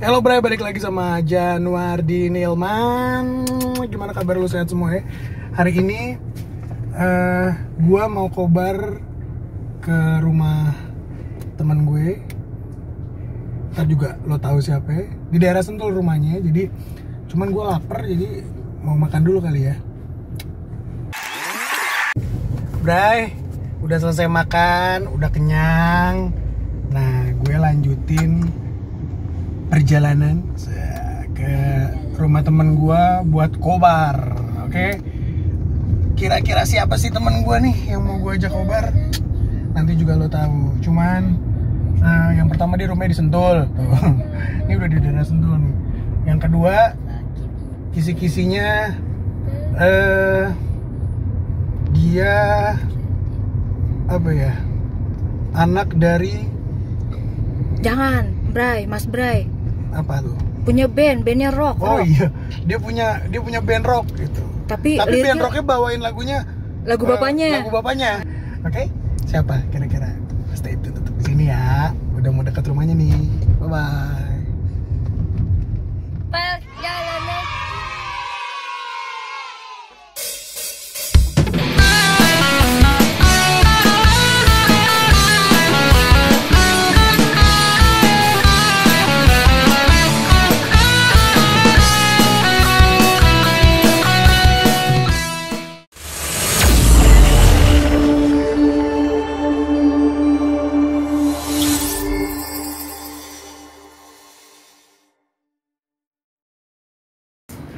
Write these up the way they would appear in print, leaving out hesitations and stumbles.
Halo Bray, balik lagi sama Januardi Nilman. Gimana kabar lu, sehat semua ya? Hari ini gua mau kobar ke rumah teman gue. Ntar juga lo tahu siapa ya. Di daerah Sentul rumahnya. Jadi cuman gue lapar, jadi mau makan dulu kali ya. Bray, udah selesai makan, udah kenyang. Nah, gue lanjutin perjalanan ke rumah temen gue buat kobar. Oke? Kira-kira siapa sih temen gue nih yang mau gue ajak kobar? Nanti juga lo tahu. Cuman yang pertama dia rumahnya di Sentul. Tuh. Ini udah di daerah Sentul nih. Yang kedua, kisi-kisinya dia apa ya? Anak dari Mas Bray. Apa tuh? Punya bandnya rock. Oh iya, dia punya band rock gitu. Tapi band rocknya bawain lagunya lagu bapaknya. Lagu bapaknya. Oke? Siapa kira-kira? Stay tune tetap di sini ya. Udah mau dekat rumahnya nih. Bye bye. Perjalanan.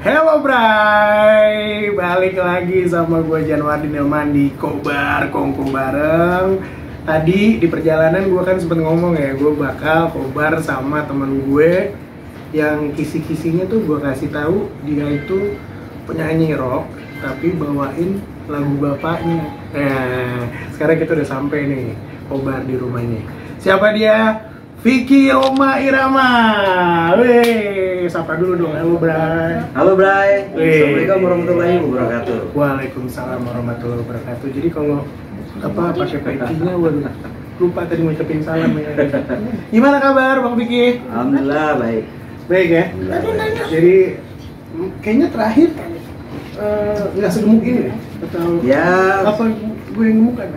Hello Bray, balik lagi sama gue Januardi Nilman di Kobar Kongko bareng. Tadi di perjalanan gue kan sempet ngomong ya, gue bakal kobar sama temen gue yang kisi-kisinya tuh gue kasih tahu dia itu penyanyi rock tapi bawain lagu bapaknya. Nah, sekarang kita udah sampai nih kobar di rumahnya. Siapa dia? Vicky Roma Irama. Weh, sapa dulu dong. Halo Bray. Halo Bray. Assalamualaikum warahmatullahi wabarakatuh. Waalaikumsalam warahmatullahi wabarakatuh. Jadi kalau pakai Vicky-nya, waduh, lupa tadi ngucapin salam ya. Gimana kabar Bang Vicky? Alhamdulillah baik. Baik ya. Jadi kayaknya terakhir nggak segemuk ini deh. Atau ya, apa gue yang gemuk kan?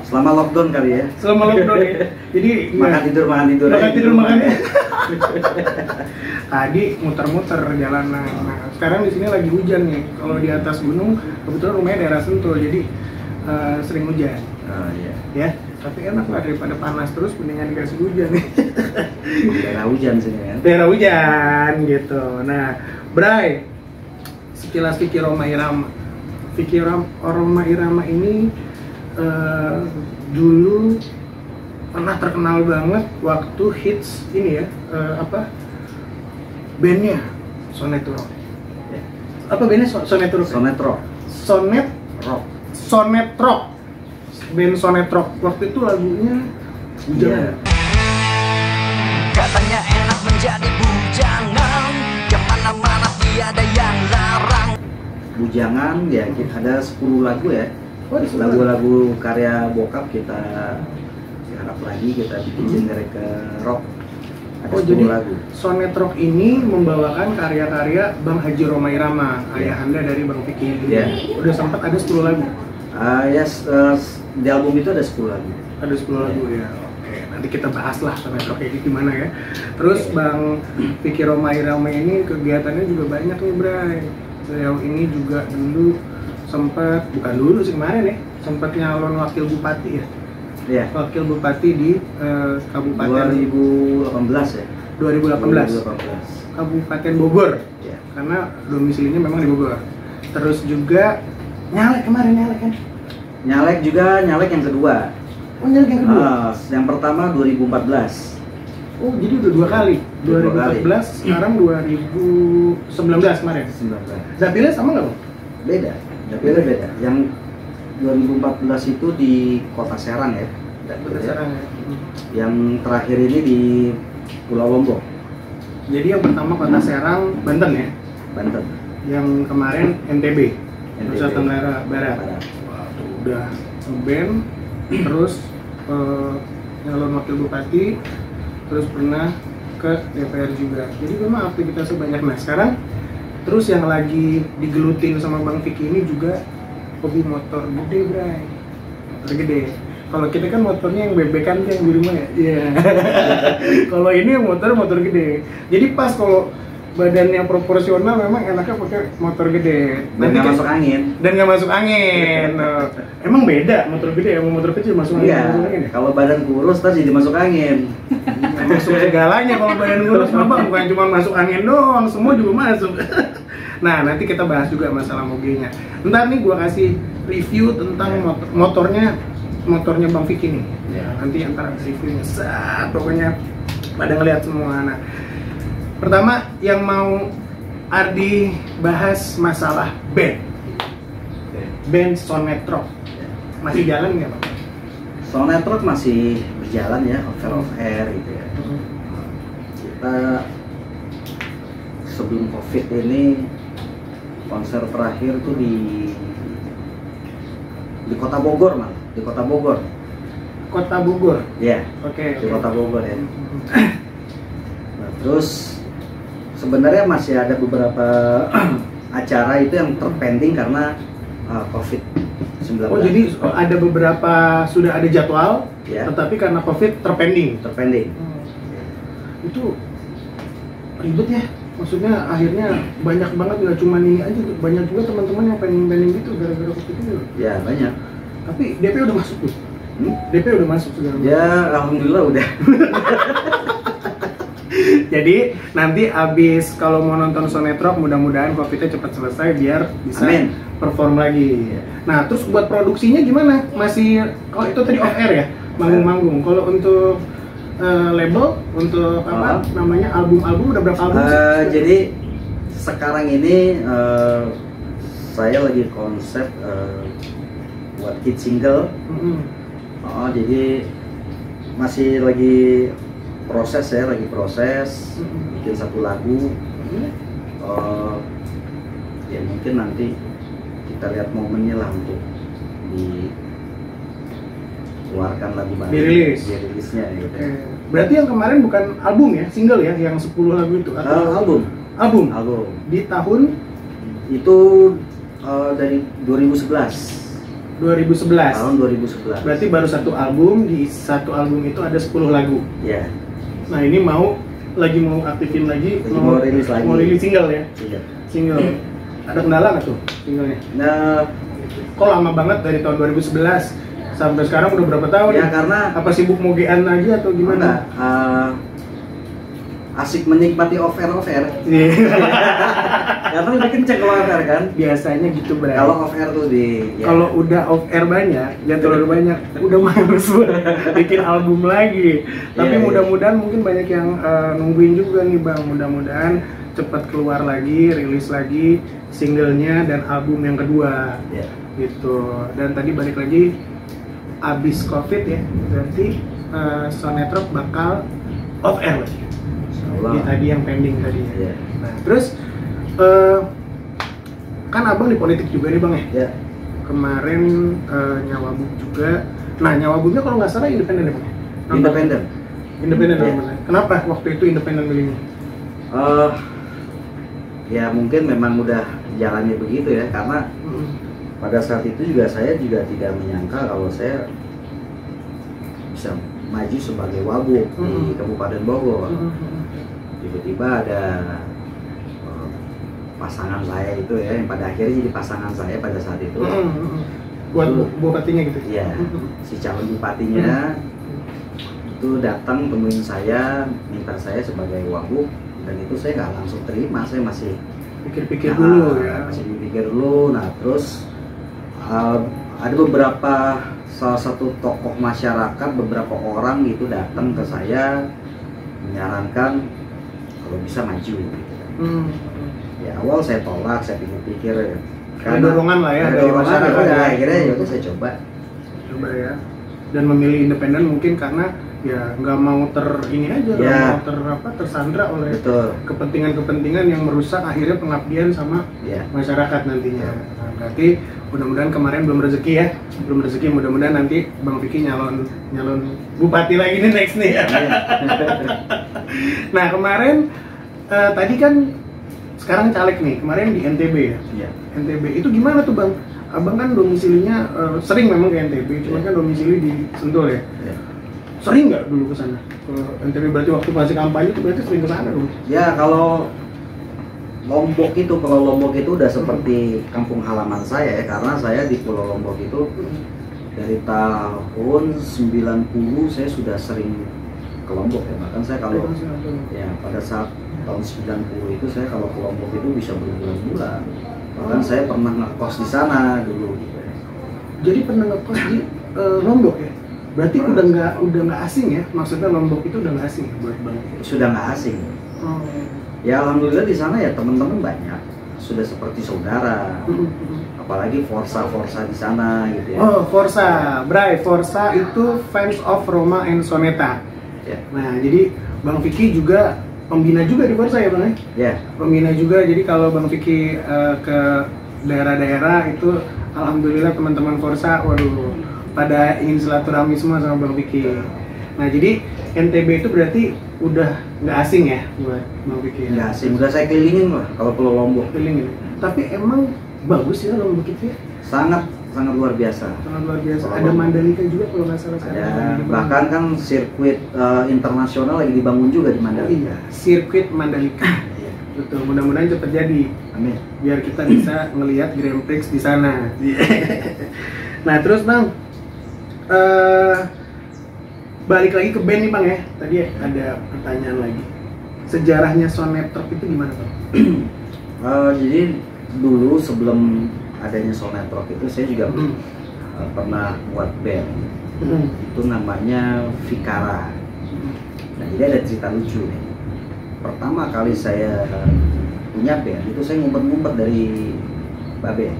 Selama lockdown kali ya. Selama lockdown ya. Jadi makan tidur. Tadi muter-muter jalanan. Nah, sekarang di sini lagi hujan nih. Kalau di atas gunung, kebetulan rumahnya daerah Sentul, jadi sering hujan. Oh iya. Ya, tapi enak lah daripada panas terus, mendingan dikasih hujan nih. Daerah hujan sini kan. Daerah hujan gitu. Nah, Bray, sekilas Vicky Roma Irama. Vicky Roma Irama ini dulu pernah terkenal banget waktu hits ini ya, bandnya Sonet Rock. Apa bandnya Sonet Rock? Sonet Rock. Band Sonet Rock. Waktu itu lagunya Bujangan. Katanya enak menjadi bujangan, kemana-mana tiada yang larang. Bujangan ya, ada 10 lagu ya. Lagu-lagu karya bokap kita garap lagi, kita bikin genre ke rock. Ada 10 jadi lagu. Sonet Rock ini membawakan karya-karya Bang Haji Roma Irama, ayahanda dari Bang Vicky. Ya. Udah sempat ada 10 lagu. Di album itu ada 10 lagu. Ada 10 lagu ya. Oke, nanti kita bahas lah Sonet Rock ini gimana ya. Terus Bang Vicky Roma Irama ini kegiatannya juga banyak nih, Bray. Beliau ini juga dulu sempat, bukan dulu sih, kemarin ya, sempat nyalon wakil bupati ya. Iya. Wakil bupati di Kabupaten 2018 ya. 2018. Kabupaten Bogor. Iya. Karena domisilinya memang di Bogor. Terus juga nyalek kemarin kan? Nyalek yang kedua. Oh, nyalek yang kedua. Yang pertama 2014. Oh, jadi udah 2 kali. 2014, sekarang 2019 kemarin. 19. Dapilnya sama nggak, Bang? Beda. Dapilnya beda. Yang 2014 itu di Kota Serang ya. Kota Serang ya. Yang terakhir ini di Pulau Lombok. Jadi yang pertama Kota Serang, Banten ya. Banten. Yang kemarin NTB. Nusa Tenggara Barat. Wah, tuh udah ngeband, terus nyalon wakil bupati, terus pernah ke DPR juga. Jadi memang aktivitasnya banyak. Nah sekarang terus yang lagi digelutin sama Bang Vicky ini juga hobi motor gede, Bray. Motor gede. Kalau kita kan motornya yang bebekan yang di rumah ya. Iya. Kalau ini yang motor gede. Jadi pas kalau badannya proporsional memang enaknya pakai motor gede. Dan nggak masuk angin. Dan nggak masuk angin. Emang beda motor gede sama motor kecil masuk angin. Iya. Masuk angin ya? Kalau badan kurus terus jadi masuk angin. Masuk segalanya kalau badan kurus mah Bang, bukan cuma masuk angin doang, semua juga masuk. Nah, nanti kita bahas juga masalah mobilnya. Ntar nih gua kasih review tentang motornya Bang Vicky nih. Ya, nanti antara reviewnya pokoknya pada ngeliat semua. Nah, pertama yang mau Ardi bahas masalah band Sonetro. Masih jalan nggak Bang? Sonetro masih berjalan ya, off air gitu ya. Kita sebelum COVID ini konser terakhir tuh di Kota Bogor malah, di Kota Bogor. Kota Bogor. Iya. Oke. Di Kota Bogor ya. Nah, terus sebenarnya masih ada beberapa acara itu yang terpending karena COVID-19. Oh jadi ada beberapa sudah ada jadwal, ya, tetapi karena COVID terpending. Itu ribet ya. Maksudnya akhirnya banyak banget, nggak cuma ini aja, banyak juga teman-teman yang pending gitu gara-gara COVID itu. Ya banyak. Tapi DP udah masuk tuh. DP udah masuk segala macam. Ya alhamdulillah udah. Jadi nanti abis kalau mau nonton Sonetro, mudah-mudahan COVID-nya cepat selesai biar bisa perform lagi. Nah terus buat produksinya gimana? Masih, oh itu tadi off air ya, manggung-manggung. Kalau untuk label, untuk apa namanya, album-album udah berapa album sih? Jadi sekarang ini saya lagi konsep buat hit single. Jadi masih lagi proses ya, bikin satu lagu. Ya mungkin nanti kita lihat momennya lah untuk dikeluarkan lagu baru, dirilisnya gitu. Berarti yang kemarin bukan album ya, single ya, yang 10 lagu itu atau album di tahun itu dari 2011 tahun 2011. Berarti baru satu album, di satu album itu ada 10 lagu ya. Nah ini mau aktifin lagi, mau rilis lagi, mau rilis single ya. Single. Ada kendala nggak tuh singlenya? Nah, kok lama banget dari tahun 2011 sampai sekarang udah berapa tahun? Ya karena apa sibuk mogean aja atau gimana? Asik menikmati off air. Karena lebih kenceng kalau off air kan. Biasanya gitu Bray. Kalau off air tuh kalau udah off air banyak, jadwal banyak, udah males bikin album lagi. Tapi mudah-mudahan mungkin banyak yang nungguin juga nih Bang. Mudah-mudahan cepat keluar lagi, rilis lagi singlenya dan album yang kedua. Gitu. Dan tadi balik lagi abis COVID ya, berarti Sonetro bakal off air lagi. Tadi yang pending tadi ya. Nah, terus kan abang di politik juga nih Bang ya? Kemarin Nyawabub juga. Nah Nyawabubnya kalau nggak salah independen ya Bang? Independen ya. Kenapa waktu itu independen milihnya? Ya mungkin memang udah jalannya begitu ya, karena pada saat itu juga saya juga tidak menyangka kalau saya bisa maju sebagai wagub di Kabupaten Bogor. Tiba-tiba ada pasangan saya itu ya, yang pada akhirnya jadi pasangan saya pada saat itu. Buat bupatinya gitu? Iya, si calon bupatinya itu datang temuin saya, minta saya sebagai wagub, dan itu saya nggak langsung terima, saya masih pikir-pikir dulu ya. Masih pikir dulu. Nah terus ada beberapa, salah satu tokoh masyarakat, beberapa orang gitu datang ke saya menyarankan kalau bisa maju gitu. Ya awal saya tolak, saya pikir-pikir karena dorongan lah ya dari masyarakat ya. Akhirnya ya udah saya coba ya, dan memilih independen mungkin karena ya nggak mau ini aja, nggak Ya. mau tersandra oleh Betul. kepentingan-kepentingan yang merusak akhirnya pengabdian sama Ya. masyarakat nantinya. Nah, berarti mudah-mudahan kemarin belum rezeki, mudah-mudahan nanti Bang Vicky nyalon bupati lagi nih next nih. Iya. Nah kemarin tadi kan sekarang caleg nih, kemarin di NTB ya. Iya. NTB itu gimana tuh Bang? Abang kan domisilinya sering memang ke NTB, cuman Iya. kan domisili di Sentul ya. Iya. Sering nggak dulu ke sana? Ke NTB berarti waktu masih kampanye itu berarti sering ke sana dong. Ya kalau Lombok itu udah seperti kampung halaman saya ya, karena saya di Pulau Lombok itu dari tahun 90 saya sudah sering ke Lombok ya. Bahkan saya kalau ya pada saat tahun 90 itu saya kalau ke Lombok itu bisa berbulan-bulan. Bahkan saya pernah ngekos di sana dulu gitu ya. Jadi pernah ngekos di Lombok ya? Berarti udah nggak asing ya? Maksudnya Lombok itu udah nggak asing ya buat Bang? Sudah nggak asing. Oh. Ya alhamdulillah di sana ya teman-teman banyak, sudah seperti saudara. Apalagi Forza di sana gitu ya. Oh, Forza, Bray, Forza itu fans of Roma and Soneta. Ya. Nah, jadi Bang Vicky juga pembina juga di Forza ya Bang ya? Ya. Pembina juga, jadi kalau Bang Vicky ke daerah-daerah itu alhamdulillah teman-teman Forza, waduh, pada ingin silaturahmi semua sama Bang Vicky. Nah, jadi NTB itu berarti udah nggak asing ya buat Bang Vicky? Nggak asing, udah saya kelilingin lah kalau Pulau Lombok. Kelilingin. Tapi emang bagus ya Lombok itu ya? Sangat luar biasa. Sangat luar biasa. Oh. Ada Mandalika juga kalau nggak salah. Ada, bahkan kan sirkuit internasional lagi dibangun juga di Oh, Mandalika. iya, sirkuit Mandalika. Iya. Betul, mudah-mudahan cepat jadi. Amin. Biar kita bisa ngelihat Grand Prix di sana. Nah, terus Bang, balik lagi ke band nih Bang ya. Tadi ada pertanyaan lagi. Sejarahnya Sonetrop itu gimana Bang? Jadi dulu sebelum adanya Sonetrop itu saya juga pernah buat band. Itu namanya Vikara. Nah, jadi ada cerita lucu nih. Pertama kali saya punya band itu saya ngumpet-ngumpet dari Babe.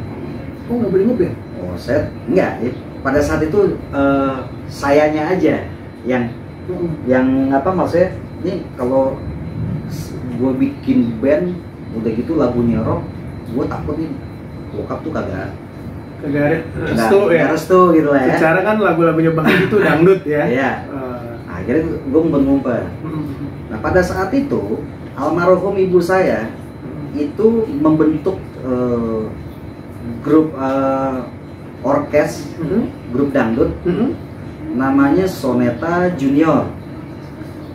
Oh, nggak boleh ngeband? Oh, saya enggak. Pada saat itu sayanya aja yang apa maksudnya? Ini kalau gue bikin band udah gitu lagunya rock, gue takut nih bokap tuh kagak restu ya? restu gitu lah ya. Secara kan lagu-lagunya Bang itu dangdut ya? Iya. Akhirnya gue ngumpet-ngumpet. Nah pada saat itu almarhum ibu saya itu membentuk grup orkes, grup dangdut, namanya Soneta Junior.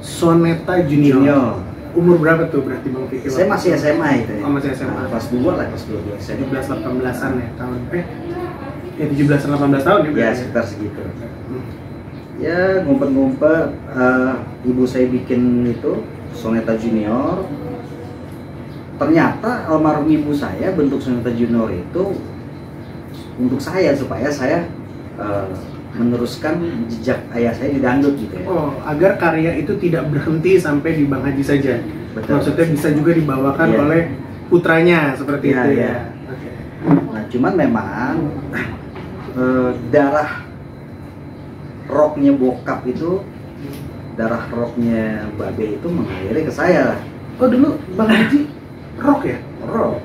Soneta Junior. Umur berapa tuh berarti Bang Vicky? Saya masih SMA itu ya. Oh, masih SMA. Nah, kelas 2 lah, kelas 2 SMA. 17-18an ya tahun. Ya 17-18 tahun ya? Ya sekitar segitu. Ya ngumpet-ngumpet, ibu saya bikin itu Soneta Junior. Ternyata almarhum ibu saya bentuk Soneta Junior itu untuk saya supaya saya meneruskan jejak ayah saya di dangdut gitu ya. Oh, agar karya itu tidak berhenti sampai di Bang Haji saja. Betul. Maksudnya bisa juga dibawakan Iya. oleh putranya seperti Iya, itu iya. ya. Oke. Nah cuman memang darah rocknya bokap itu, darah rocknya Babe itu mengaliri ke saya. Oh, dulu Bang Haji rock ya? Rock.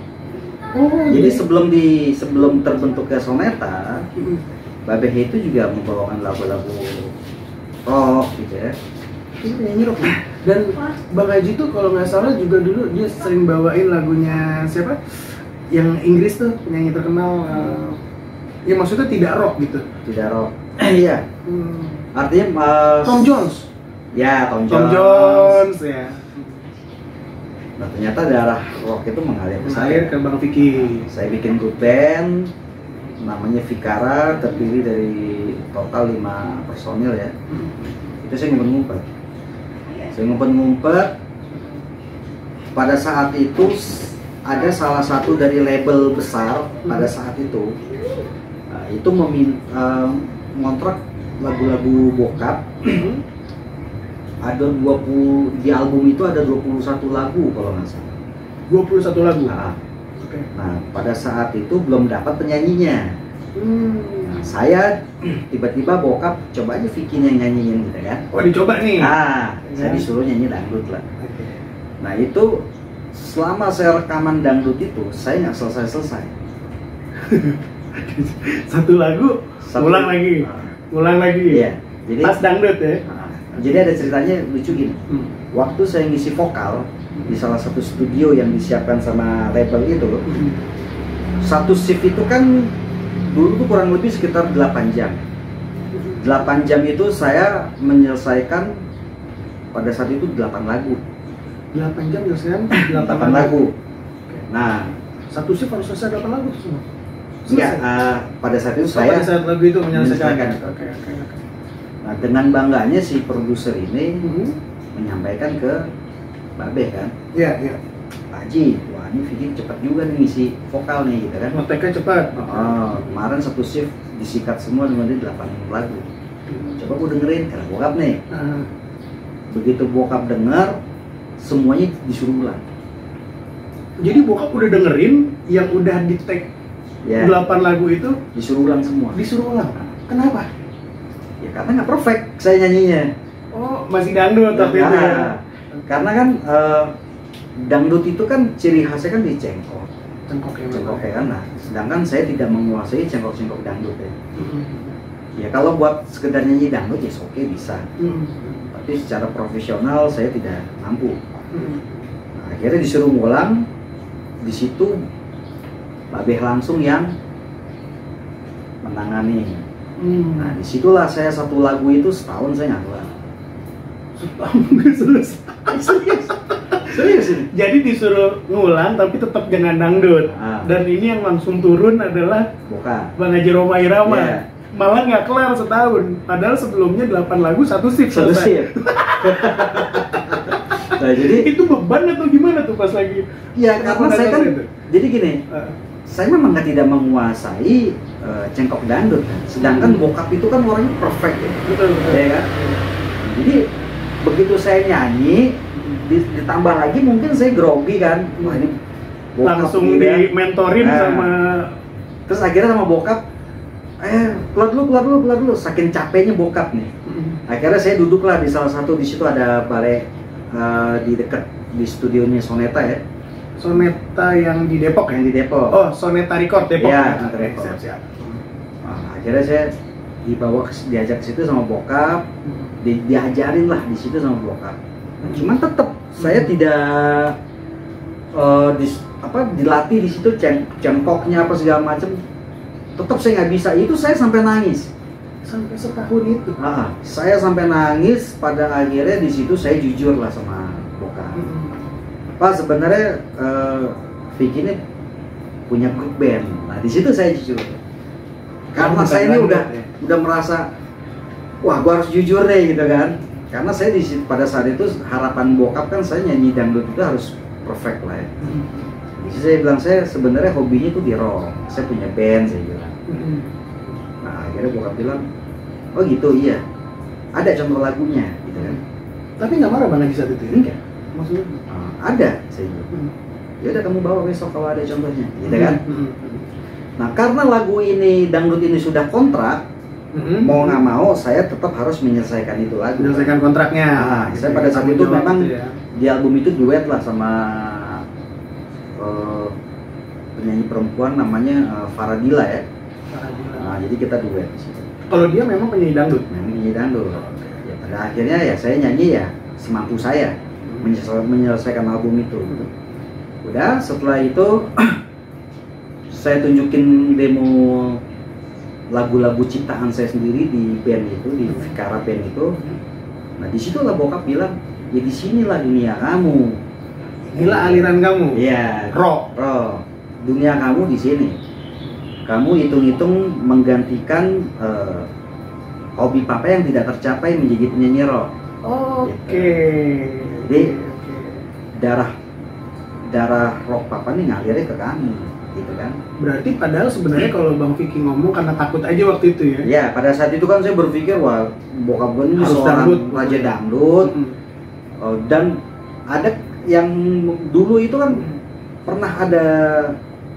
Oh, Jadi sebelum terbentuknya Soneta, Babe itu juga membawakan lagu-lagu rock gitu ya. ini nyanyi rock ya? Dan Bang Haji tuh kalau nggak salah juga dulu dia sering bawain lagunya siapa? Yang Inggris tuh penyanyi terkenal. Ya maksudnya tidak rock gitu. Tidak rock. Iya. Artinya Tom Jones. Ya, Tom Tom Jones. Jones ya. Nah, ternyata darah rock itu mengalir ke Mengalir saya. ke Bang Vicky. Saya bikin grup band namanya Vikara, terdiri dari total 5 personil ya. Itu saya ngumpet-ngumpet. Saya ngumpet-ngumpet. Pada saat itu ada salah satu dari label besar pada saat itu. Itu ngontrak lagu-lagu bokap. Ada 20 di album itu ada 21 lagu kalau nggak salah. 21 lagu. Nah, Oke. nah, pada saat itu belum dapat penyanyinya. Hmm. Nah, Saya tiba-tiba bokap coba aja Vicky yang nyanyiin gitu kan. Oh dicoba nih. Saya disuruh nyanyi dangdut lah. Nah itu selama saya rekaman dangdut itu saya nggak selesai. Satu lagu, ulang lagi. Ulang lagi. Iya. Jadi Pas dangdut ya. jadi ada ceritanya lucu gini. Waktu saya ngisi vokal di salah satu studio yang disiapkan sama label itu, satu shift itu kan dulu tuh kurang lebih sekitar 8 jam. 8 jam itu saya menyelesaikan pada saat itu 8 lagu. 8 jam nyelesain 8 lagu. Nah, Satu shift harus selesai 8 lagu tuh semua. enggak, pada saat itu Pada saya saat lagu itu menyelesaikan. menyelesaikan. Oke. Nah, dengan bangganya si produser ini menyampaikan ke Babe kan, Iya. Pak Haji, wah ini Vicky cepat juga nih ngisi vokal nih gitu kan. Ngeteknya cepat. Kemarin satu shift disikat semua dengan 8 lagu. Coba gue dengerin, karena bokap nih. Begitu bokap denger, semuanya disuruh ulang. Jadi bokap udah dengerin yang udah di tag Ya, 8 lagu itu disuruh ulang semua. disuruh ulang. Kenapa? Ya karena nggak perfect saya nyanyinya. Oh, masih dangdut waktu itu ya. Karena kan dangdut itu kan ciri khasnya kan di cengkok. Cengkok ya kan. Nah, sedangkan saya tidak menguasai cengkok-cengkok dangdut ya. Ya kalau buat sekedar nyanyi dangdut ya oke bisa. Tapi secara profesional saya tidak mampu. Nah, akhirnya disuruh ngulang. Di situ Babeh langsung yang menangani. Nah disitulah saya satu lagu itu setahun saya nggak keluar. Setahun nggak selesai. Serius ini? Jadi disuruh ngulang tapi tetap jangan dangdut. Dan ini yang langsung turun adalah Bukan. Bang Haji Roma Irama. Iya. Malah nggak kelar setahun. Padahal sebelumnya 8 lagu satu shift Satu selesai. shift. Nah jadi Itu beban atau gimana tuh pas lagi? ya karena saya kan itu? jadi gini, saya memang tidak menguasai cengkok dangdut kan. Sedangkan bokap itu kan orangnya perfect ya. Betul. Ya kan? Jadi begitu saya nyanyi ditambah lagi mungkin saya grogi kan. Wah ini bokap Langsung nih, kan. di-mentorin Nah. sama Terus akhirnya sama bokap, keluar dulu, saking capeknya bokap nih. Akhirnya saya duduklah di salah satu, di situ ada balai di dekat di studionya Soneta ya. Soneta yang di Depok ya? Yang di Depok. Oh, Soneta Record Depok. Iya, ya? Depok. Siap. Nah, akhirnya saya diajak ke situ sama bokap, diajarin lah di situ sama bokap. Cuman tetap saya tidak dilatih di situ cengkoknya apa segala macam. Tetap saya nggak bisa. Itu saya sampai nangis. Sampai setahun itu. Saya sampai nangis. Pada akhirnya di situ saya jujur lah sama bokap. Pak sebenarnya Vicky ini punya grup band. Nah di situ saya jujur. Karena saya ini udah merasa, wah gua harus jujur deh gitu kan. Karena saya di situ, pada saat itu harapan bokap kan saya nyanyi dangdut itu harus perfect lah ya. Jadi saya bilang saya sebenarnya hobinya tuh di rock. Saya punya band saya bilang. Nah akhirnya bokap bilang, oh gitu iya. Ada contoh lagunya gitu kan. Tapi nggak marah Bang Haji saat itu ya? Enggak. Maksudnya? Ada saya bilang. Ya udah kamu bawa besok kalau ada contohnya gitu kan. Nah karena lagu ini dangdut ini sudah kontrak, mau nggak mau saya tetap harus menyelesaikan itu lagu. Menyelesaikan kontraknya. Nah, saya pada saat itu memang di album itu duet lah sama penyanyi perempuan namanya Faradila ya. Nah, jadi kita duet di situ. Kalau dia memang penyanyi dangdut. Memang penyanyi dangdut. Ya pada akhirnya ya saya nyanyi ya semampu saya menyelesaikan album itu. Udah setelah itu saya tunjukin demo lagu-lagu ciptaan saya sendiri di band itu, di Vikara band itu. Nah disitulah bokap bilang, ya di sinilah dunia kamu. Inilah aliran kamu. Iya. Rock. Dunia kamu di sini. Kamu hitung-hitung menggantikan hobi papa yang tidak tercapai menjadi penyanyi rock. Oke. Jadi darah rock papa nih ngalirnya ke kamu, gitu kan? Berarti padahal sebenarnya kalau Bang Vicky ngomong karena takut aja waktu itu ya? Ya, pada saat itu kan saya berpikir wah bokap gue ini Harus seorang dangdut. raja dangdut. Dan ada yang dulu itu kan pernah ada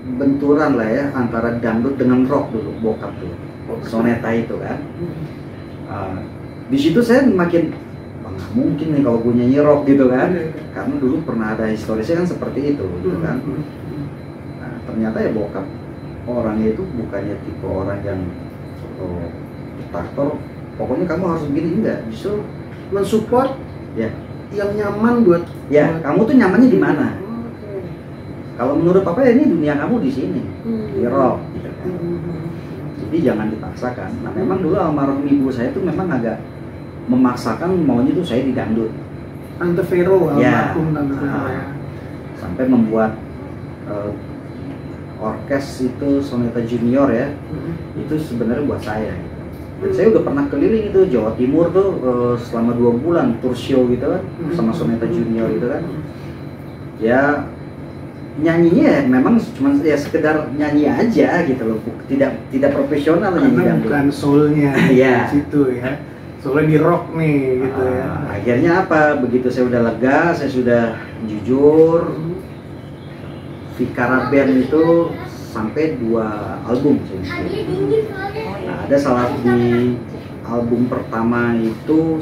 benturan lah ya antara dangdut dengan rock dulu bokap tuh. Soneta itu kan. Di situ saya makin nggak mungkin nih kalau gue nyanyi rock gitu kan, karena dulu pernah ada historisnya kan seperti itu gitu kan. Nah, ternyata ya bokap orangnya itu bukannya tipe orang yang diktator, pokoknya kamu harus begini, enggak, justru mensupport ya yang nyaman buat kamu tuh nyamannya di mana. Kalau menurut papa ya ini dunia kamu di sini, di rock gitu kan. Jadi jangan dipaksakan. Nah memang dulu almarhum ibu saya tuh memang agak memaksakan maunya tuh saya di dangdut. Tante Vero, almarhum Tante Vero ya. Sampai membuat orkes itu Soneta Junior ya. Itu sebenarnya buat saya. Dan saya udah pernah keliling itu Jawa Timur tuh selama 2 bulan tour show gitu kan sama Soneta Junior gitu kan. Ya nyanyinya ya memang cuma ya sekedar nyanyi aja gitu loh, tidak profesional nyanyi karena bukan soulnya di situ ya, soalnya di rock nih gitu ya. Akhirnya apa, begitu saya udah lega, saya sudah jujur, Vikara Band itu sampai 2 album saya bikin. Nah ada salah di album pertama itu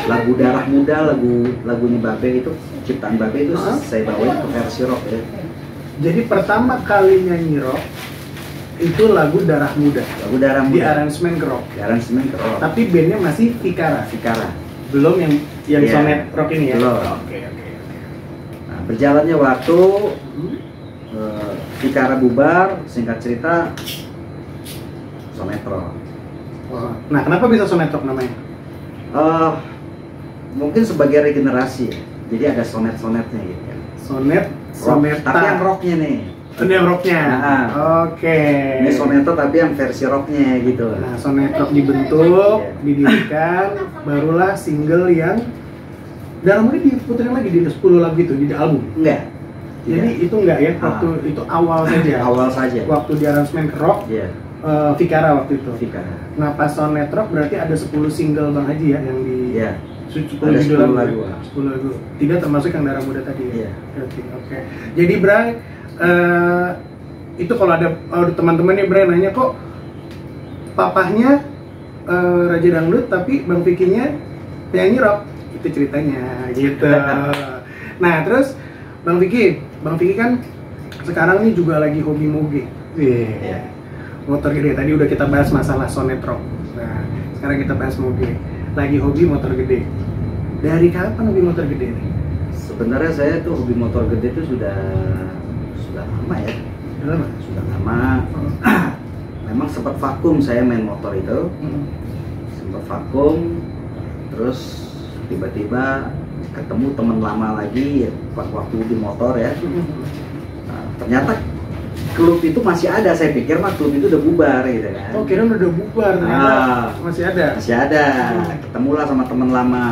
lagu Darah Muda, lagunya Babe itu, ciptaan Babe itu saya bawain ke versi rock ya. Jadi pertama kali nyanyi rock itu lagu Darah Muda. Lagu Darah Muda. Di aransemen ke rock. Di aransemen ke rock. Tapi bandnya masih Vikara. Belum yang sonet rock ini ya. Belum. Oke. Nah berjalannya waktu, Vikara bubar, singkat cerita Sonet Rock. Nah kenapa bisa Sonet Rock namanya? Mungkin sebagai regenerasi ya. Jadi ada sonet-sonetnya gitu ya. Soneta. Tapi yang rocknya nih. Ini yang rocknya. Oke. Ini Soneta tapi yang versi rocknya gitu. Nah Sonet Rock dibentuk, didirikan, barulah single yang dalam ini diputerin lagi di 10 lagu itu di album. Enggak. Jadi itu enggak ya, waktu itu awal saja. Awal saja. Waktu di aransemen ke rock. Vikara waktu itu. Vikara. Nah pas Sonet Rock berarti ada 10 single Bang Haji ya yang di 10 lagu. 10 lagu. Tidak termasuk yang Darah Muda tadi ya. Iya. Oke. Jadi Bray, itu kalau ada teman-teman nih Bray nanya kok papahnya Raja Dangdut tapi Bang Vikinya penyanyi rock, itu ceritanya gitu. Nah terus Bang Viki kan sekarang nih juga lagi hobi moge. Motor gede, tadi udah kita bahas masalah Sonet Rock. Nah, sekarang kita bahas moge. Lagi hobi motor gede. Dari kapan hobi motor gede nih? Sebenarnya saya tuh hobi motor gede itu sudah lama ya. Sudah lama. Memang sempat vakum saya main motor itu. Sempat vakum. Terus tiba-tiba ketemu teman lama lagi ya, waktu di motor ya. Nah, ternyata klub itu masih ada, saya pikir mah klub itu udah bubar gitu kan. Oh kira udah bubar, ternyata masih ada. Masih ada, ketemulah sama teman lama.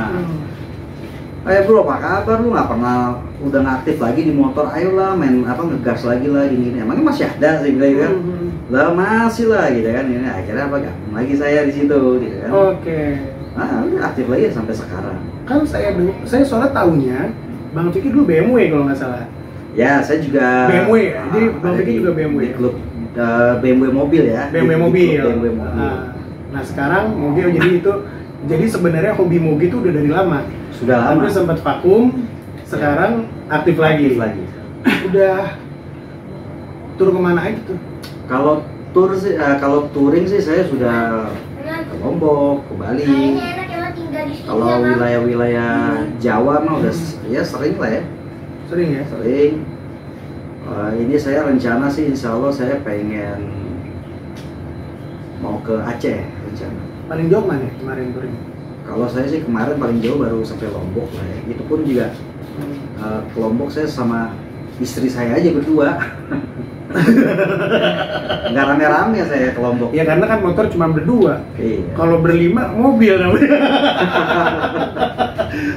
Bro, apa kabar, lu nggak pernah udah nggak aktif lagi di motor, ayolah main ngegas lagi lah gini. Emangnya masih ada, saya bilang kan. Lah masih lah gitu kan. Ini akhirnya gabung lagi saya di situ gitu kan. Nah, aktif lagi sampai sekarang. Kan saya soalnya tahunya Bang Vicky dulu BMW kalau nggak salah. Ya, saya juga BMW. Jadi Bang Vicky juga BMW. Di klub BMW mobil ya. BMW mobil. BMW mobil. Nah, sekarang moge jadi sebenarnya hobi moge itu udah dari lama. Sudah lama. Tapi sempat vakum, sekarang aktif lagi. Udah tur kemana aja tuh? Kalau touring sih saya sudah ke Lombok, ke Bali. Kalau wilayah-wilayah Jawa mah udah ya sering lah ya. Sering. Ini saya rencana sih, insya Allah saya pengen mau ke Aceh rencana. Paling jauh mana kemarin touring? Kalau saya sih kemarin paling jauh baru sampai Lombok lah ya. Itu pun juga ke Lombok saya sama istri saya aja berdua. Nggak rame-rame saya ke Lombok. Ya karena kan motor cuma berdua. Iya. Kalau berlima mobil namanya.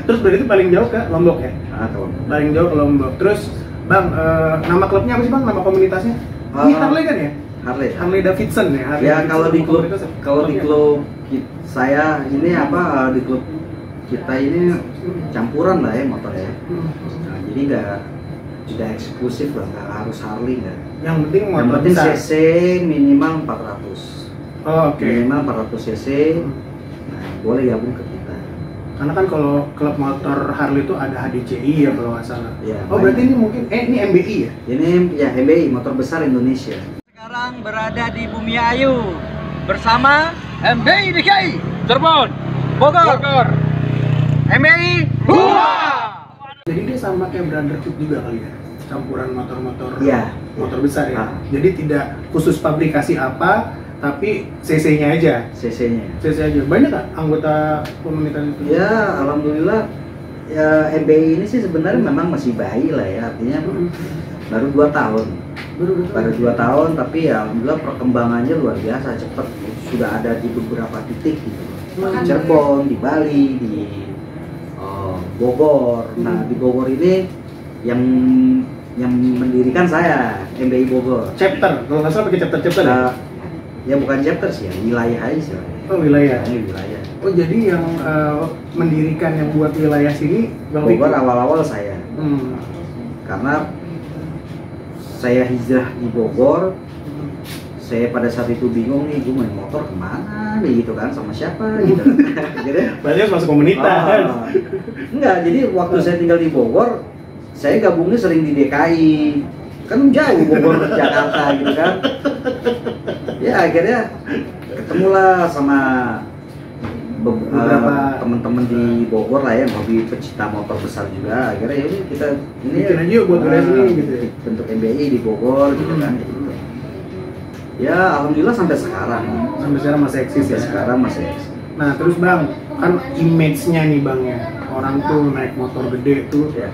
Terus berarti paling jauh ke Lombok ya? Ke Lombok. Paling jauh ke Lombok. Terus Bang, nama klubnya apa sih Bang? Nama komunitasnya? Ini Harley kan ya? Harley Davidson ya? Kalau di klub saya ini di klub kita ini campuran lah ya motor ya. Nah, jadi tidak eksklusif lah, nggak harus Harley nggak. Yang penting motor CC minimal 400. Oh, oke. Minimal 400 cc. Nah, boleh gabung ke kita. Karena kan kalau klub motor Harley itu ada HDCI ya kalau nggak salah. Ya, Oh berarti ini mungkin, ini MBI ya? Ini ya MBI, motor besar Indonesia. Sekarang berada di Bumi Ayu bersama MBI DKI Cirebon, Bogor. MBI Jadi dia sama kayak Brotherhood juga kali ya? Campuran motor-motor Iya. motor besar ya? Ah. Jadi tidak khusus pabrikasi apa, tapi CC-nya aja. CC-nya. CC aja. Banyak nggak anggota komunitas itu? Ya, alhamdulillah ya MBI ini sih sebenarnya memang masih bayi lah ya, artinya baru 2 tahun. Baru 2 tahun, tapi ya alhamdulillah perkembangannya luar biasa, cepat. Sudah ada di beberapa titik gitu. Di Cirebon, di Bali, di Bogor. Nah, di Bogor ini yang mendirikan saya, MBI Bogor. Chapter, kalau nggak salah pakai chapter-chapter ya? Ya bukan chapter sih, ya, wilayah aja sih. Oh wilayah. Wilayah. Oh jadi yang mendirikan, yang buat wilayah sini Bang Bogor Vicky? awal-awal saya. Karena saya hijrah di Bogor, saya pada saat itu bingung nih, gue main motor kemana nih gitu kan, sama siapa gitu. Jadi, Berarti harus masuk komunitas. enggak, jadi waktu saya tinggal di Bogor, saya gabungnya sering di DKI, kan jauh Bogor ke Jakarta gitu kan. Ya akhirnya ketemulah sama beberapa teman-teman di Bogor lah yang hobi pecinta motor besar juga. Akhirnya ya udah kita ini Bikin aja yuk buat wilayah sini gitu ya. bentuk MBI di Bogor gitu kan. Gitu. Ya alhamdulillah sampai sekarang. Sampai sekarang masih eksis ya. Sampai sekarang masih eksis. Nah terus Bang, kan image-nya nih Bang ya, orang tuh naik motor gede tuh Ya.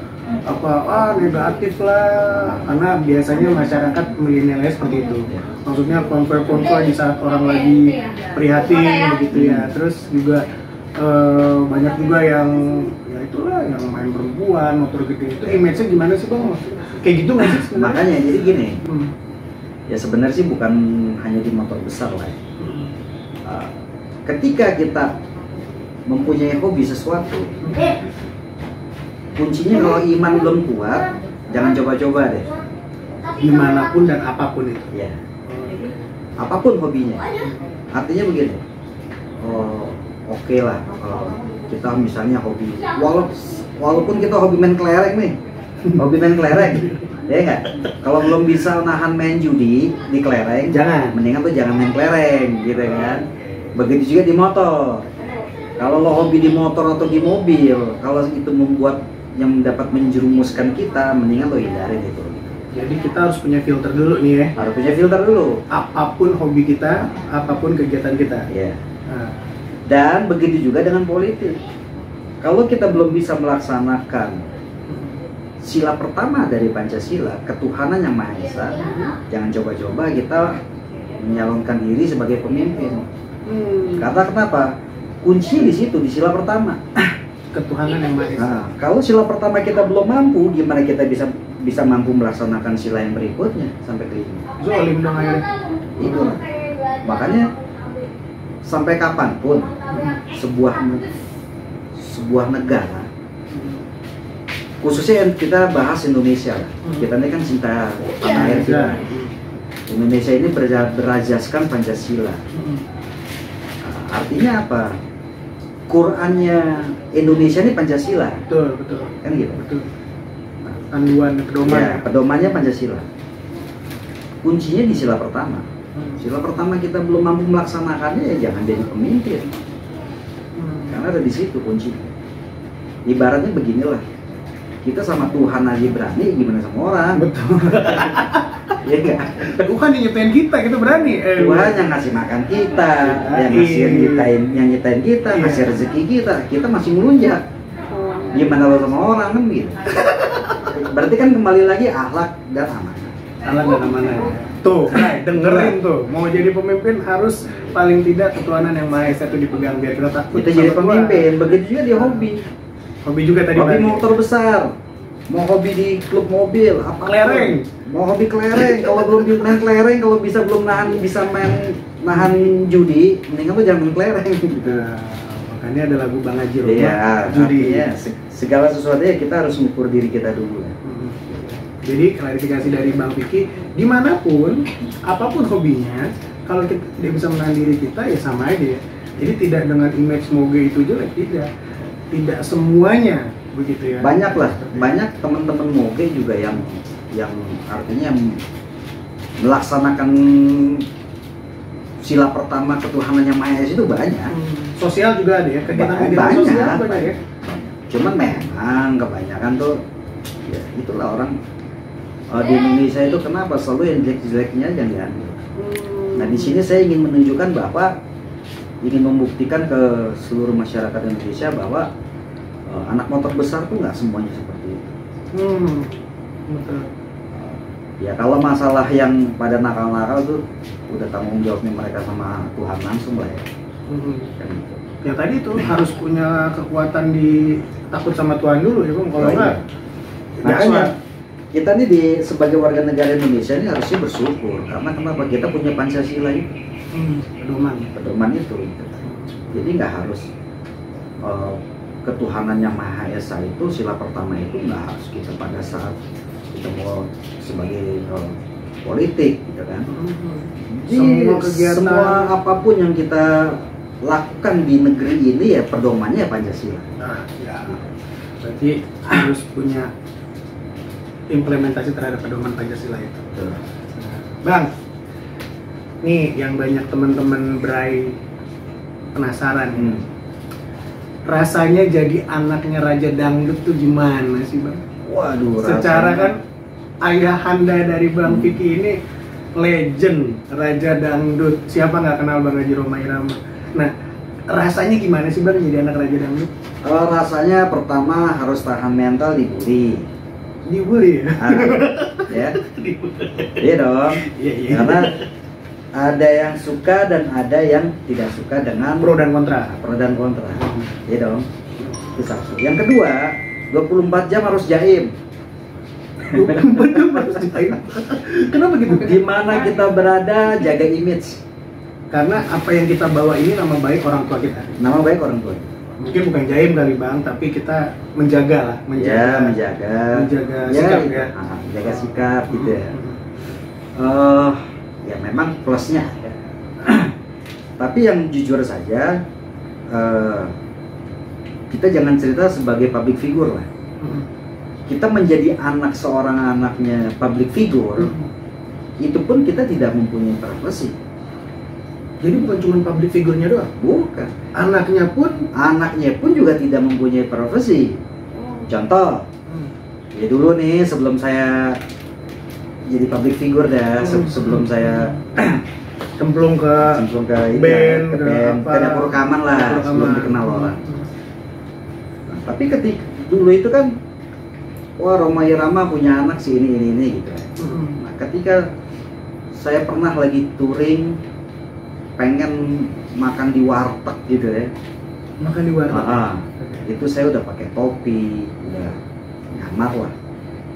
negatif lah, karena biasanya masyarakat milenialnya seperti itu. Maksudnya konvoy-konvoy di saat orang lagi prihatin begitu ya. Terus juga banyak juga yang ya itulah yang main perempuan motor gede itu. Image-nya gimana sih Bang? Kayak gitu nggak sih sebenarnya? Makanya jadi gini, Hmm. ya sebenarnya sih bukan hanya di motor besar lah ya. Ketika kita mempunyai hobi sesuatu, kuncinya kalau iman belum kuat, jangan coba-coba deh. Dimanapun dan apapun itu. Ya, apapun hobinya. Artinya begini, oke lah kalau kita misalnya hobi, walaupun kita hobi main kelereng nih, hobi main kelereng, ya nggak? Kalau belum bisa nahan main judi di kelereng, Jangan. mendingan tuh jangan main kelereng, gitu kan? Begitu juga di motor. Kalau lo hobi di motor atau di mobil, kalau itu membuat yang dapat menjerumuskan kita, mendingan lo hindarin itu. Jadi kita harus punya filter dulu nih ya. Harus punya filter dulu. Apapun hobi kita, apapun kegiatan kita. Ya. Nah, Dan begitu juga dengan politik. Kalau kita belum bisa melaksanakan sila pertama dari Pancasila, ketuhanan yang Maha Esa, jangan coba-coba kita menyalonkan diri sebagai pemimpin. Kata kenapa? Kuncinya di situ, di sila pertama. ketuhanan yang Maha Esa. Nah, kalau sila pertama kita belum mampu, gimana kita bisa mampu melaksanakan sila yang berikutnya sampai ke lima? Zolim dong akhirnya. Itu. Makanya sampai kapanpun sebuah negara, khususnya yang kita bahas Indonesia lah. Kita ini kan cinta tanah air kita. Indonesia ini berajaskan Pancasila. Artinya apa? Qurannya Indonesia ini Pancasila, Betul, betul. kan gitu. Betul. Panduan pedoman. Ya, pedomannya Pancasila. Kuncinya di sila pertama. Sila pertama kita belum mampu melaksanakannya, ya jangan jadi pemimpin. Karena ada di situ kuncinya. Ibaratnya beginilah, kita sama Tuhan aja berani, gimana sama orang? Betul. Iya nggak? Tuhan yang nyiptain kita berani. Tuhan yang ngasih makan kita, yang ngasih nyitain kita, ngasih rezeki kita masih melunjak. Gimana lo sama orang kan gitu? Berarti kan kembali lagi akhlak dan amanah. Alat dan amanah. Tuh, dengerin tuh. Mau jadi pemimpin harus paling tidak ketuhanan yang Maha Esa itu dipegang biar kita takut. Kita jadi sama Tuhan. pemimpin, begitu juga dia hobi. Hobi juga tadi. Hobi Bang. motor besar, mau hobi di klub mobil, apa? Kelereng. Mau hobi kelereng, kalau belum main kelereng, kalau bisa nahan judi, mendingan lo jangan main kelereng. Nah, makanya ada lagu Bang Haji Roma. Iya, Judi. artinya segala sesuatunya kita harus mengukur diri kita dulu. Jadi klarifikasi dari Bang Vicky, dimanapun, apapun hobinya, kalau kita tidak bisa menahan diri kita ya sama aja ya. Jadi tidak dengan image moge itu jelek, tidak semuanya begitu ya. Banyak lah, banyak teman-teman moge juga yang artinya melaksanakan sila pertama ketuhanan yang Maha Esa itu banyak. Sosial juga ada ya, kegiatan Banyak. sosial banyak ya. Cuman memang kebanyakan tuh ya itulah orang di Indonesia itu kenapa selalu yang jelek-jeleknya aja yang diambil. Nah di sini saya ingin menunjukkan bahwa ingin membuktikan ke seluruh masyarakat Indonesia bahwa anak motor besar tuh nggak semuanya seperti itu. Betul. Ya kalau masalah yang pada nakal-nakal tuh udah tanggung jawabnya mereka sama Tuhan langsung lah ya. Kan gitu. Ya tadi tuh harus punya kekuatan di takut sama Tuhan dulu ya Bang, kalau Oh, enggak. iya. Makanya kita nih sebagai warga negara Indonesia ini harusnya bersyukur karena kenapa kita punya Pancasila itu, pedoman itu. Jadi nggak harus ketuhanan yang Maha Esa itu sila pertama itu nggak harus kita pada saat kita mau sebagai politik gitu kan. Semua kegiatan, semua apapun yang kita lakukan di negeri ini ya pedomannya Pancasila. Nah, ya. Berarti harus punya implementasi terhadap pedoman Pancasila itu. Betul. Bang, nih yang banyak teman-teman Bray penasaran. Rasanya jadi anaknya Raja Dangdut tuh gimana sih Bang? Waduh, Secara rasanya kan ayahanda dari Bang Vicky ini legend Raja Dangdut. Siapa nggak kenal Bang Haji Rhoma Irama? Nah, rasanya gimana sih Bang jadi anak Raja Dangdut? rasanya pertama harus tahan mental dibully. Dibully ya? Ya. Iya dong. Iya, iya. Karena ada yang suka dan ada yang tidak suka dengan Pro dan kontra. pro dan kontra. Iya dong. Itu satu. Yang kedua, 24 jam harus jaim. Kenapa gitu? Di mana kita berada, jaga image. Karena apa yang kita bawa ini nama baik orang tua kita. Nama baik orang tua. Mungkin bukan jaim kali Bang, tapi kita menjaga lah, Ya, menjaga sikap ya. Menjaga sikap gitu ya. Ya memang plusnya ada. Tapi yang jujur saja, kita jangan cerita sebagai public figure lah. Kita menjadi anak seorang anaknya public figure, itu pun kita tidak mempunyai privasi. Jadi bukan cuma public figure-nya doang, Bukan. anaknya pun juga tidak mempunyai privasi. Contoh, ya dulu nih sebelum saya jadi public figure dah, sebelum saya cemplung ke band, ke dapur rekaman lah, sebelum dikenal orang. Nah, tapi ketika dulu itu kan, wah Rhoma Irama punya anak si ini gitu. Nah, ketika saya pernah lagi touring, pengen makan di warteg gitu ya. Makan di warteg. Itu saya udah pakai topi, udah nyamar lah.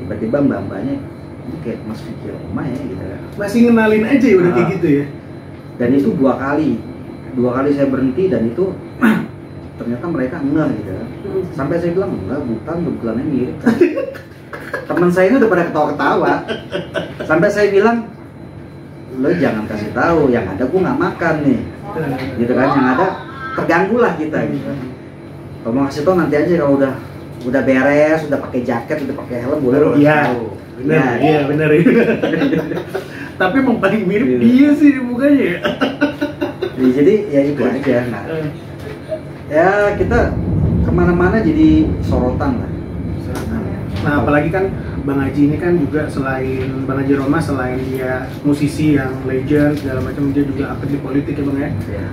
Tiba-tiba mbak-mbaknya, ini kayak Mas Vicky Rhoma ya gitu ya. Masih ngenalin aja ya udah kayak gitu ya. Dan itu dua kali saya berhenti dan itu ternyata mereka enggak gitu ya. Sampai saya bilang enggak, bukan, bentukannya mirip kan. Teman saya ini udah pada ketawa-ketawa. Sampai saya bilang, lo jangan kasih tahu, yang ada gua nggak makan nih, gitu kan, yang ada terganggu lah kita gitu. Kalau mau kasih tahu nanti aja kalau udah beres, udah pakai jaket, udah pakai helm, boleh lo Iya, tahu. bener, iya bener. Tapi emang paling mirip dia sih di mukanya ya. Jadi ya itu aja. Nah, ya kita kemana-mana jadi sorotan lah. Nah apalagi kan Bang Haji ini kan juga selain Bang Haji Rhoma, selain dia musisi yang legend segala macam, dia juga aktif di politik ya Bang ya.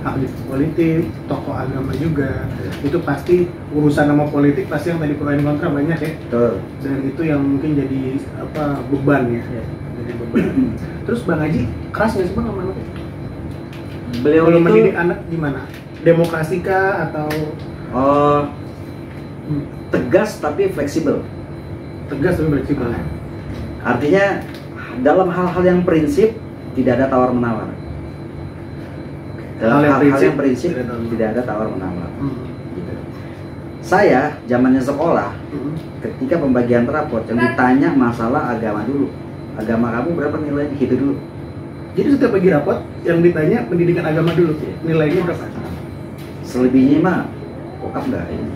Aktif di politik, tokoh agama juga. Itu pasti urusan sama politik pasti yang tadi pro dan kontra banyak ya. Betul. Dan itu yang mungkin jadi beban ya. Jadi beban. Terus Bang Haji keras nggak sih Bang sama anaknya? Beliau Kalau itu mendidik anak gimana? Demokrasi kah atau tegas tapi fleksibel. tegas tapi fleksibel? Artinya dalam hal-hal yang prinsip tidak ada tawar menawar. Dalam hal-hal yang prinsip tidak ada tawar menawar. Gitu. Saya zamannya sekolah, ketika pembagian raport yang ditanya masalah agama dulu. Agama kamu berapa nilainya? Gitu dulu. Jadi setiap bagi rapot yang ditanya pendidikan agama dulu, nilainya berapa? Selebihnya mah bokap nggak ini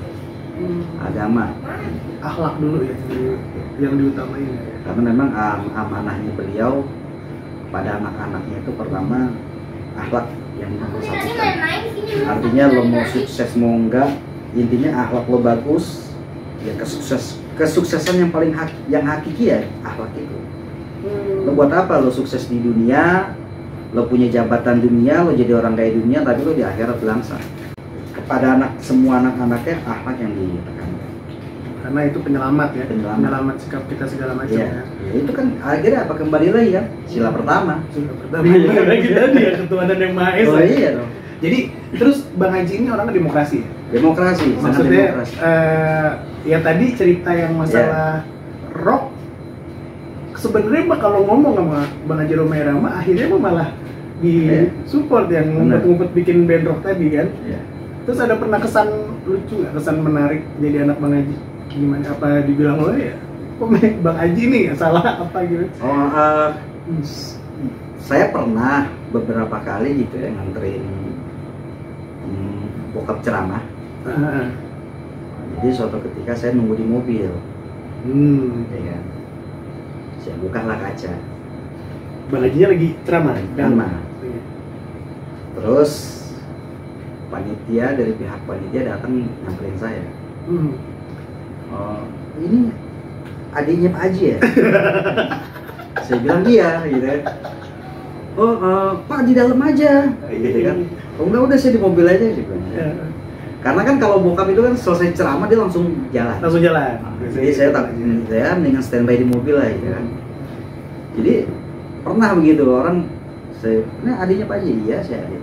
agama, Akhlak dulu ya yang diutamain. karena memang amanahnya beliau pada anak-anaknya itu pertama akhlak yang nomor satu. Artinya lo mau sukses mau enggak, intinya akhlak lo bagus, ya kesuksesan yang paling yang hakiki ya akhlak itu. Lo buat apa lo sukses di dunia, lo punya jabatan dunia, lo jadi orang kaya dunia, tapi lo di akhirat belangsa. Kepada semua anak-anaknya akhlak yang ditekankan. Karena itu penyelamat ya, Penyelamat. penyelamat sikap kita segala macam Iya, ya. ya, itu kan akhirnya apa kembali lagi kan sila pertama. Sudah pertama lagi tadi ya ketuhanan yang maha esa. Oh iya dong. Jadi terus Bang Haji ini orangnya demokrasi ya? Demokrasi, sangat Maksudnya demokrasi. ya tadi cerita yang masalah rock sebenarnya mah kalau ngomong sama Bang Haji Romaira mah akhirnya mah malah di support yang Benar. ngumpet-ngumpet bikin band rock tadi kan. Iya. Terus ada pernah kesan lucu nggak, kesan menarik jadi anak Bang Haji? Gimana? Apa dibilang lo ya? Kok Bang Haji nih salah apa gitu? Oh, saya pernah beberapa kali gitu ya nganterin bokap ceramah. Ah, Jadi suatu ketika saya nunggu di mobil, ya kan. Saya bukalah kaca, Bang Hajinya lagi ceramah. Ceramah. Iya. terus panitia dari pihak panitia datang nyamperin saya. Hmm. Oh, ini adiknya Pak Haji ya? Saya bilang iya, gitu ya. Oh, Pak di dalam aja, gitu kan. Oh enggak, udah saya di mobil aja gitu. Ya, Karena kan kalau bokap itu kan selesai ceramah dia langsung jalan. langsung jalan. Jadi saya mendingan standby di mobil lah, gitu kan. Jadi pernah begitu orang, ini adiknya Pak Haji, iya saya adik.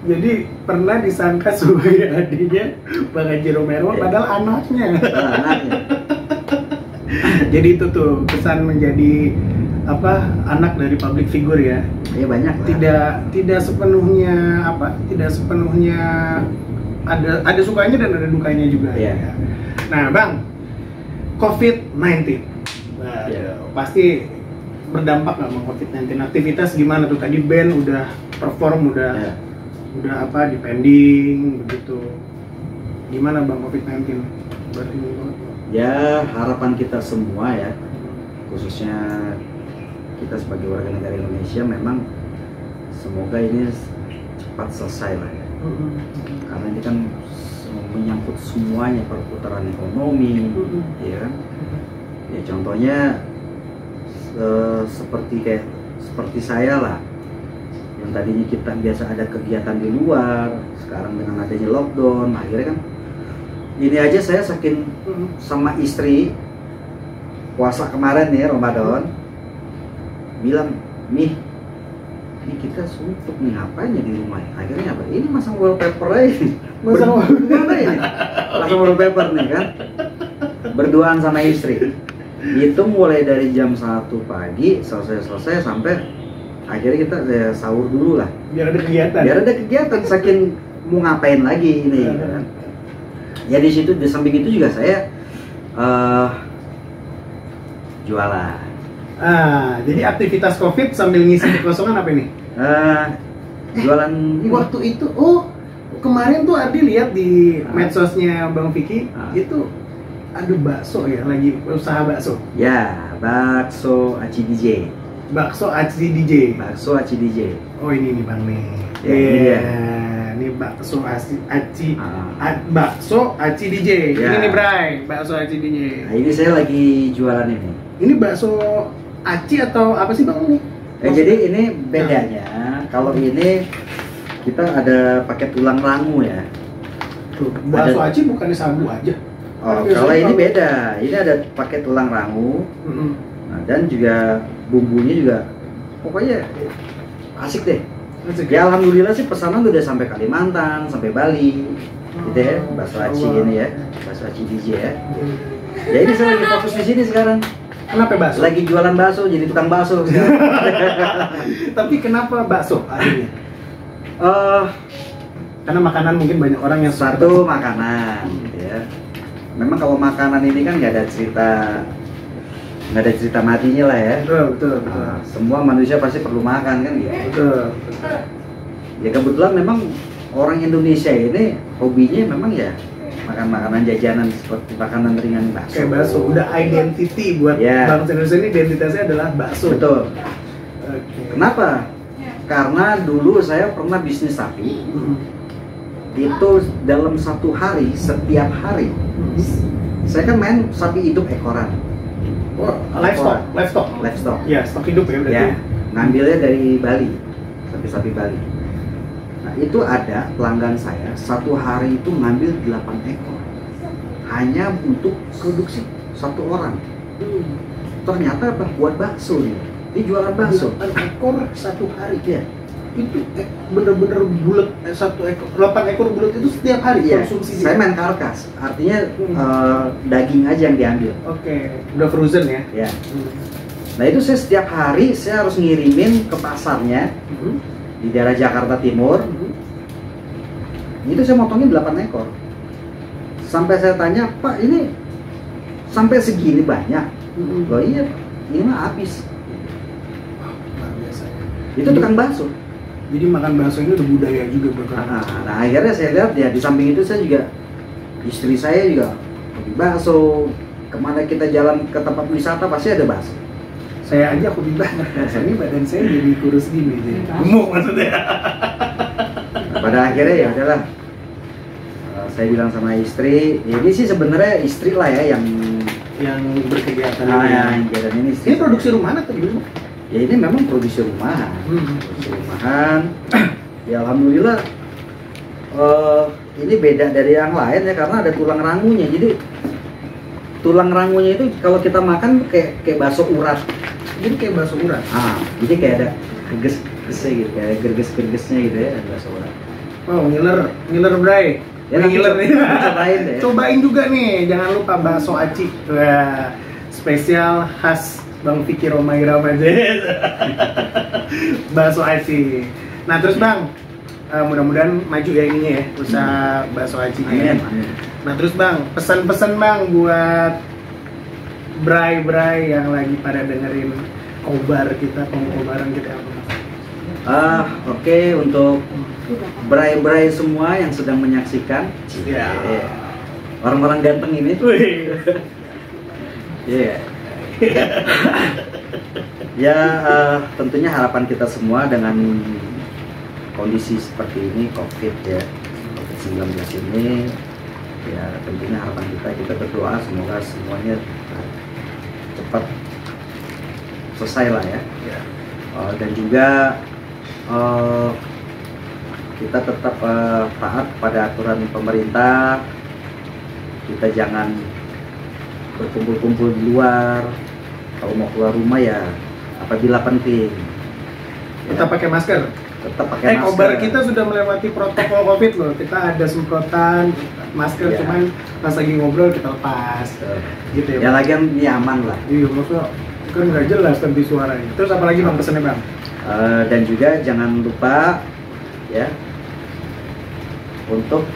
Jadi pernah disangka sebagai adiknya Bang Haji Romero, Iya. padahal anaknya. Anaknya. Jadi itu tuh kesan menjadi apa anak dari public figure ya. Iya banyak lah. Tidak sepenuhnya tidak sepenuhnya ada sukanya dan ada dukanya juga. Iya. Ya. Nah, Bang, COVID-19. Nah, Iya. pasti berdampak nggak sama COVID-19? Aktivitas gimana tuh? Tadi band udah perform, Iya. udah dipending begitu. Gimana Bang COVID-19? Berarti Ya harapan kita semua ya, khususnya kita sebagai warga negara Indonesia, memang semoga ini cepat selesai lah ya. Karena ini kan menyangkut semuanya, perputaran ekonomi, ya kan. Ya contohnya seperti saya lah, yang tadinya kita biasa ada kegiatan di luar, sekarang dengan adanya lockdown, akhirnya kan ini aja saya saking sama istri puasa kemarin nih Ramadan bilang, ini kita suntuk nih, ngapain ya di rumah? Akhirnya apa? Ini masang wallpaper aja. Gimana ini? Masang wallpaper nih kan. Berduaan sama istri. Itu mulai dari jam 1 pagi selesai sampai akhirnya kita sahur dulu lah. biar ada kegiatan. Biar ada kegiatan, saking mau ngapain lagi ini gitu kan. Ya di situ di samping itu juga saya jualan. Jadi aktivitas COVID sambil ngisi kekosongan apa ini? Jualan Waktu itu, kemarin tuh Ardi lihat di medsosnya Bang Vicky, itu ada bakso ya, lagi usaha bakso. ya, bakso Aci DJ. Bakso Aci DJ. Bakso Aci DJ. Oh ini nih Bang nih. Ya, ini dia. Ini bakso Aci Ah. bakso Aci DJ. Ya. Ini nih Bray, bakso Aci DJ. Nah, ini saya lagi jualan ini. Ini bakso Aci atau apa sih Bang ini? Jadi ini bedanya, kalau ini kita ada pakai tulang rangu ya. Tuh, bakso Ada- Aci bukannya sagu aja. Oh, Kan biasanya kalau ini kalau- beda. Ini ada pakai tulang rangu. Mm-mm. Nah, dan juga bumbunya juga pokoknya asik deh. Asik Ya alhamdulillah sih pesanan udah sampai Kalimantan, sampai Bali, gitu ya, bakso aci ini ya, bakso aci DJ ya. Ya ini saya lagi fokus di sini sekarang, Kenapa bakso? lagi jualan bakso, jadi tukang bakso sekarang. Tapi kenapa bakso akhirnya? Karena makanan mungkin banyak orang yang suka Satu makanan, gitu ya. Memang kalau makanan ini kan nggak ada cerita nggak ada cerita matinya lah ya. Betul. Nah, semua manusia pasti perlu makan kan ya. Betul. Ya kebetulan memang orang Indonesia ini hobinya memang ya makan makanan jajanan seperti makanan ringan, bakso. Kayak bakso, udah identity buat Ya. bangsa Indonesia ini, identitasnya adalah bakso. Betul. Oke. Kenapa? Karena dulu saya pernah bisnis sapi. Hmm. Itu dalam satu hari, setiap hari saya kan main sapi hidup ekoran. Oh, livestock. Ya, stok hidup ya berarti. Ya, ngambilnya dari Bali, sapi-sapi Bali. Nah, itu ada pelanggan saya satu hari itu ngambil 8 ekor hanya untuk produksi satu orang. Ternyata apa? Buat bakso nih. Dia jualan bakso. 8 ekor satu hari. Ya. Itu bener-bener bulat, satu ekor, 8 ekor bulat itu setiap hari Iya, konsumsi saya dia. main karkas, artinya daging aja yang diambil. Oke, udah frozen ya. Ya. Nah itu saya setiap hari saya harus ngirimin ke pasarnya di daerah Jakarta Timur. Itu saya motongin 8 ekor. Sampai saya tanya, Pak ini sampai segini banyak? Loh iya, ini mah habis. Luar biasa ya. Itu tukang bakso. Jadi makan bakso ini udah budaya juga buat orang. Nah akhirnya saya lihat ya di samping itu saya juga, istri saya juga hobi bakso. Kemana kita jalan ke tempat wisata pasti ada bakso. Saya aja hobi banget bakso ini, badan saya jadi kurus gini, jadi gemuk maksudnya. Nah, pada akhirnya ya udahlah. Saya bilang sama istri, ini sih sebenarnya istri lah ya Yang berkegiatan yang jalan ini. Ini produksi rumahan atau gimana? Ya ini memang produksi rumahan. Produksi rumahan. Ya alhamdulillah ini beda dari yang lain ya karena ada tulang rangunya. Jadi tulang rangunya itu kalau kita makan kayak bakso urat. Jadi kayak bakso urat. Jadi kayak ada gerges-gergesnya gitu, kayak gerges-gergesnya gitu ya, ada bakso urat. Oh, ngiler bray. Ya, ngiler nih. cobain deh. Cobain juga nih, jangan lupa bakso aci. Wah, spesial khas Bang Vicky Roma Irama aja. Bakso aci. Nah terus Bang, mudah-mudahan maju ya ininya ya, usaha bakso acinya ya. Amin. Nah terus Bang, pesan-pesan Bang buat bray-bray yang lagi pada dengerin kobar kita, kobaran kita apa? Oke, untuk bray-bray semua yang sedang menyaksikan, Ya. orang-orang ganteng ini, Wih. ya, tentunya harapan kita semua dengan kondisi seperti ini, COVID-19 ini, ya tentunya harapan kita berdoa semoga semuanya cepat selesai lah ya. Dan juga kita tetap taat pada aturan pemerintah. Kita jangan berkumpul-kumpul di luar. Kalau mau keluar rumah ya apabila penting. Tetap pakai masker. Tetap pakai masker. Kobar kita sudah melewati protokol COVID loh. Kita ada semprotan masker, Ya. cuman pas lagi ngobrol kita lepas. Gitu ya. Ya lagian nyaman lah. Iya, maksudnya kan nggak jelas nanti suaranya. Terus apa lagi Bang pesannya Bang? Dan juga jangan lupa ya untuk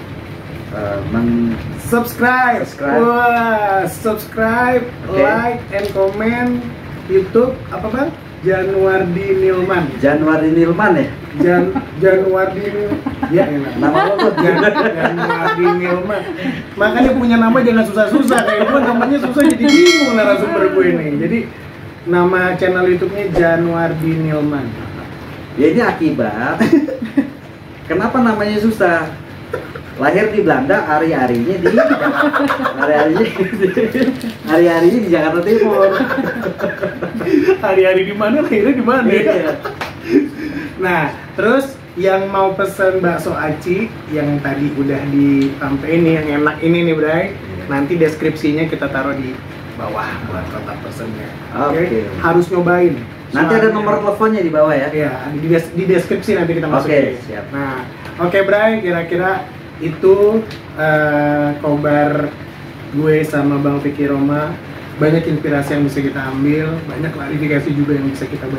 Subscribe. Subscribe. Wah, subscribe, Oke. like, and comment YouTube apa Bang? Januardi Nilman. Januari Nilman ya. Januardi Nilman. Ya, enak. Nama lo tuh. Januardi Nilman. Makanya punya nama jangan susah-susah. Kayak gue namanya susah jadi bingung narasumber gue ini. Jadi nama channel YouTube-nya Januardi Nilman. Ya ini akibat kenapa namanya susah. Lahir di Belanda, hari-harinya di Jakarta Timur. Hari-hari di mana, lahirnya di mana? Iya. Nah, terus yang mau pesen bakso aci yang tadi udah disampein nih, yang enak ini nih Bray, nanti deskripsinya kita taruh di bawah buat kontak pesennya. Oke. Harus nyobain. Nanti ada Soalnya- nomor teleponnya di bawah ya. Iya, di deskripsi nanti kita Oke, masukin. siap. Nah, oke Bray, kira-kira itu kobar gue sama Bang Vicky Roma. Banyak inspirasi yang bisa kita ambil, banyak klarifikasi juga yang bisa kita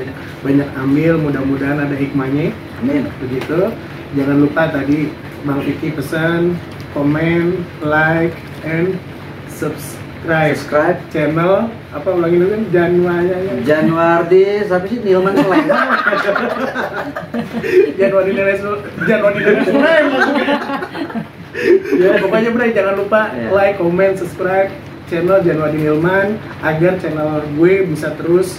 banyak ambil. Mudah-mudahan ada hikmahnya. Amin. Begitu. Jangan lupa tadi Bang Vicky pesan, komen, like, and subscribe. subscribe channel apa ulangin dulu kan Januardi tapi sih Nilman Slang. Januari ya pokoknya Bray jangan lupa Ya. like, comment, subscribe channel Januari Nilman agar channel gue bisa terus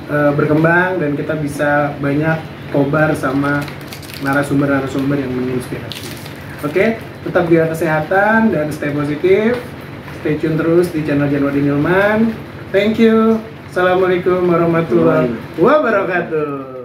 berkembang dan kita bisa banyak kobar sama narasumber-narasumber yang menginspirasi. Oke, tetap jaga kesehatan dan stay positif. Stay tune terus di channel Januari Nilman. Thank you. Assalamualaikum warahmatullahi wabarakatuh.